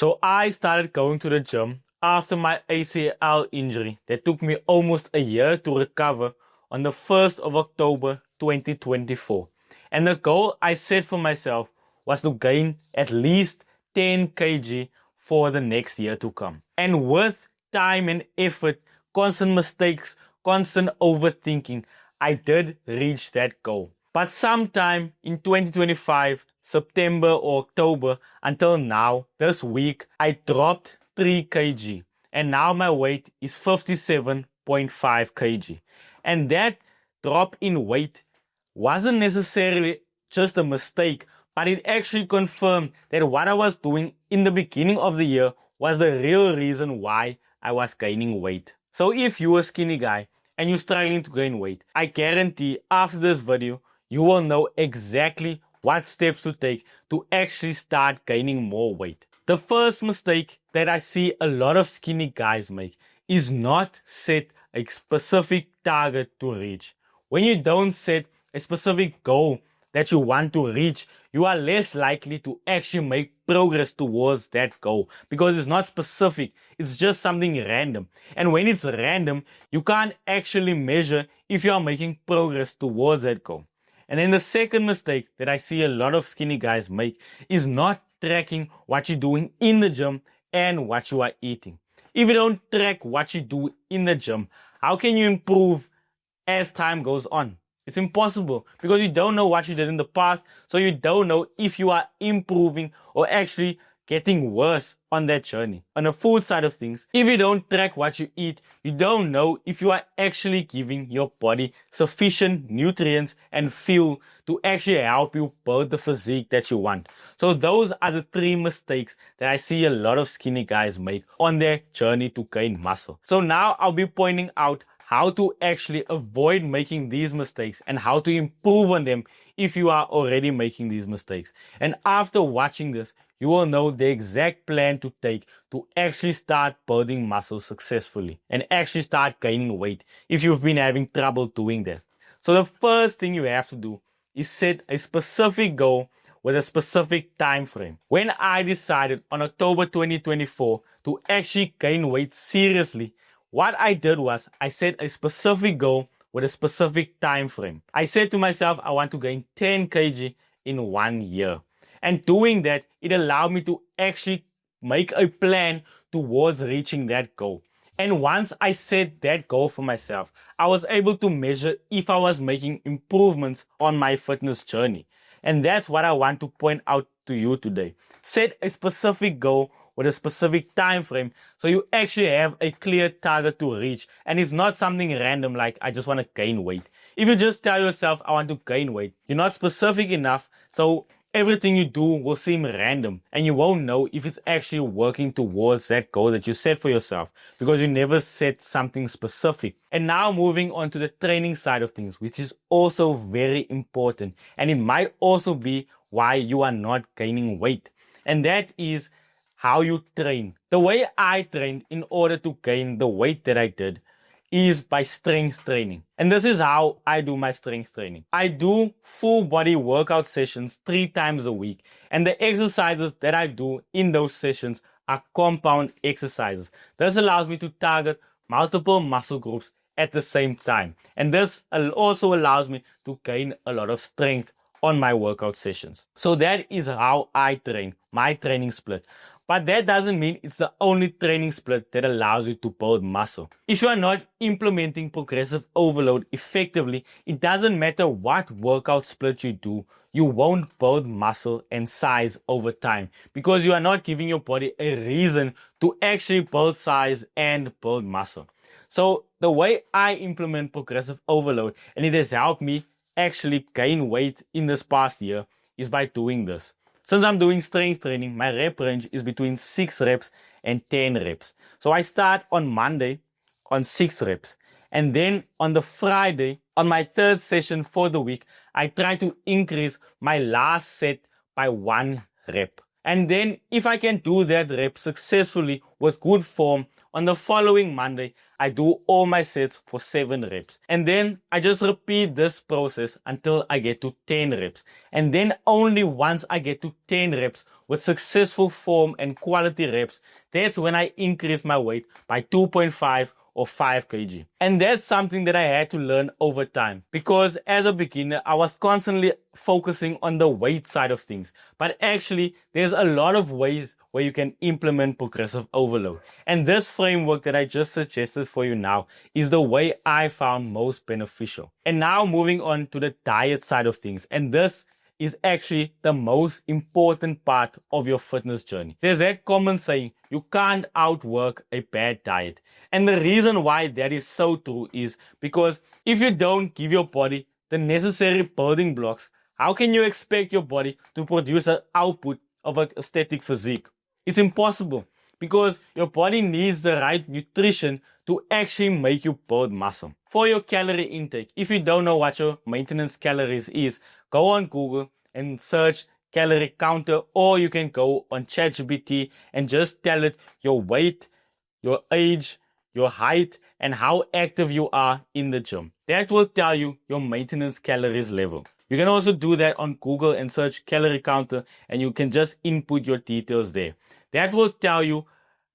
So I started going to the gym after my ACL injury that took me almost a year to recover on the 1st of October 2024. And the goal I set for myself was to gain at least 10 kg for the next year to come. And with time and effort, constant mistakes, constant overthinking, I did reach that goal. But sometime in 2025, September or October, until now, this week, I dropped 3 kg. And now my weight is 57.5 kg. And that drop in weight wasn't necessarily just a mistake, but it actually confirmed that what I was doing in the beginning of the year was the real reason why I was gaining weight. So if you're a skinny guy and you're struggling to gain weight, I guarantee after this video, you will know exactly what steps to take to actually start gaining more weight. The first mistake that I see a lot of skinny guys make is not set a specific target to reach. When you don't set a specific goal that you want to reach, you are less likely to actually make progress towards that goal because it's not specific. It's just something random. And when it's random, you can't actually measure if you are making progress towards that goal. And then the second mistake that I see a lot of skinny guys make is not tracking what you're doing in the gym and what you are eating. If you don't track what you do in the gym, how can you improve as time goes on? It's impossible because you don't know what you did in the past, so you don't know if you are improving or actually getting worse on that journey. On the food side of things, if you don't track what you eat, you don't know if you are actually giving your body sufficient nutrients and fuel to actually help you build the physique that you want. So those are the 3 mistakes that I see a lot of skinny guys make on their journey to gain muscle. So now I'll be pointing out how to actually avoid making these mistakes and how to improve on them if you are already making these mistakes. And after watching this, you will know the exact plan to take to actually start building muscle successfully and actually start gaining weight if you've been having trouble doing that. So the first thing you have to do is set a specific goal with a specific time frame. When I decided on October 2024 to actually gain weight seriously, what I did was I set a specific goal with a specific time frame. I said to myself, I want to gain 10 kg in 1 year. And doing that, it allowed me to actually make a plan towards reaching that goal. And once I set that goal for myself, I was able to measure if I was making improvements on my fitness journey. And that's what I want to point out to you today. Set a specific goal with a specific time frame so you actually have a clear target to reach, and it's not something random like I just want to gain weight. If you just tell yourself I want to gain weight, you're not specific enough, so everything you do will seem random and you won't know if it's actually working towards that goal that you set for yourself because you never set something specific. And now moving on to the training side of things, which is also very important, and it might also be why you are not gaining weight, and that is how you train. The way I trained in order to gain the weight that I did is by strength training. And this is how I do my strength training. I do full body workout sessions 3 times a week. And the exercises that I do in those sessions are compound exercises. This allows me to target multiple muscle groups at the same time. And this also allows me to gain a lot of strength on my workout sessions. So that is how I train, my training split. But that doesn't mean it's the only training split that allows you to build muscle. If you are not implementing progressive overload effectively, it doesn't matter what workout split you do, you won't build muscle and size over time because you are not giving your body a reason to actually build size and build muscle. So the way I implement progressive overload, and it has helped me actually gain weight in this past year, is by doing this. Since I'm doing strength training, my rep range is between 6 reps and 10 reps. So I start on Monday on 6 reps. And then on the Friday, on my 3rd session for the week, I try to increase my last set by 1 rep. And then if I can do that rep successfully with good form, on the following Monday, I do all my sets for 7 reps. And then I just repeat this process until I get to 10 reps. And then only once I get to 10 reps with successful form and quality reps, that's when I increased my weight by 2.5 or 5 kg. And that's something that I had to learn over time, because as a beginner, I was constantly focusing on the weight side of things. But actually, there's a lot of ways where you can implement progressive overload. And this framework that I just suggested for you now is the way I found most beneficial. And now moving on to the diet side of things. And this is actually the most important part of your fitness journey. There's that common saying, you can't outwork a bad diet. And the reason why that is so true is because if you don't give your body the necessary building blocks, how can you expect your body to produce an output of an aesthetic physique? It's impossible, because your body needs the right nutrition to actually make you build muscle. For your calorie intake, if you don't know what your maintenance calories is, go on Google and search calorie counter, or you can go on ChatGPT and just tell it your weight, your age, your height, and how active you are in the gym. That will tell you your maintenance calories level. You can also do that on Google and search calorie counter, and you can just input your details there. That will tell you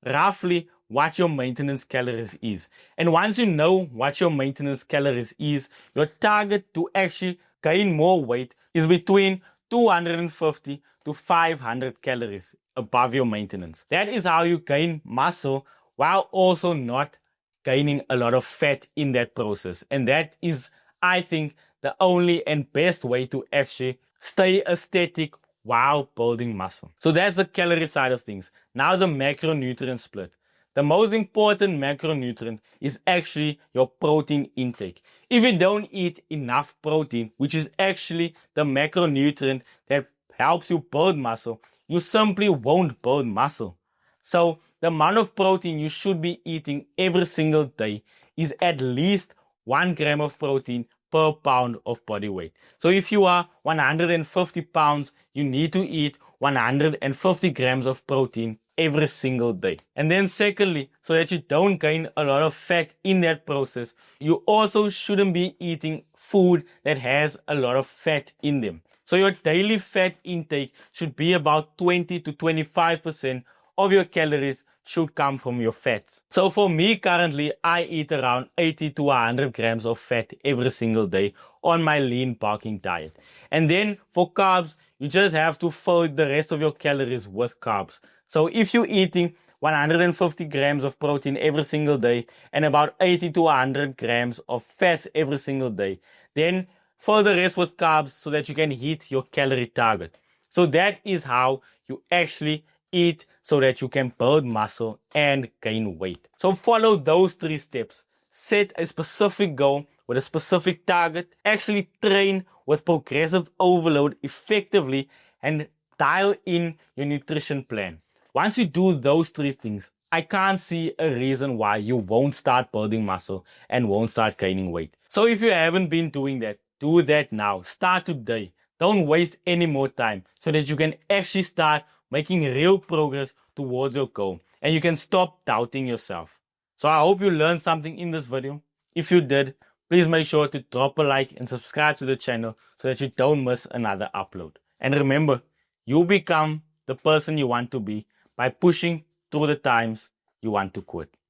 roughly what your maintenance calories is. And once you know what your maintenance calories is, your target to actually gain more weight is between 250 to 500 calories above your maintenance. That is how you gain muscle while also not gaining a lot of fat in that process. And that is, I think, the only and best way to actually stay aesthetic while building muscle. So that's the calorie side of things. Now the macronutrient split. The most important macronutrient is actually your protein intake. If you don't eat enough protein, which is actually the macronutrient that helps you build muscle, you simply won't build muscle. So the amount of protein you should be eating every single day is at least 1 gram of protein per pound of body weight. So if you are 150 pounds, you need to eat 150 grams of protein every single day. And then secondly, so that you don't gain a lot of fat in that process, you also shouldn't be eating food that has a lot of fat in them. So your daily fat intake should be about 20 to 25% of your calories should come from your fats. So for me currently, I eat around 80 to 100 grams of fat every single day on my lean bulking diet. And then for carbs, you just have to fill the rest of your calories with carbs. So if you're eating 150 grams of protein every single day and about 80 to 100 grams of fats every single day, then fill the rest with carbs so that you can hit your calorie target. So that is how you actually eat so that you can build muscle and gain weight. So follow those 3 steps. Set a specific goal with a specific target. Actually train with progressive overload effectively, and dial in your nutrition plan. Once you do those 3 things, I can't see a reason why you won't start building muscle and won't start gaining weight. So if you haven't been doing that, do that now. Start today. Don't waste any more time so that you can actually start making real progress towards your goal and you can stop doubting yourself. So I hope you learned something in this video. If you did, please make sure to drop a like and subscribe to the channel so that you don't miss another upload. And remember, you become the person you want to be by pushing through the times you want to quit.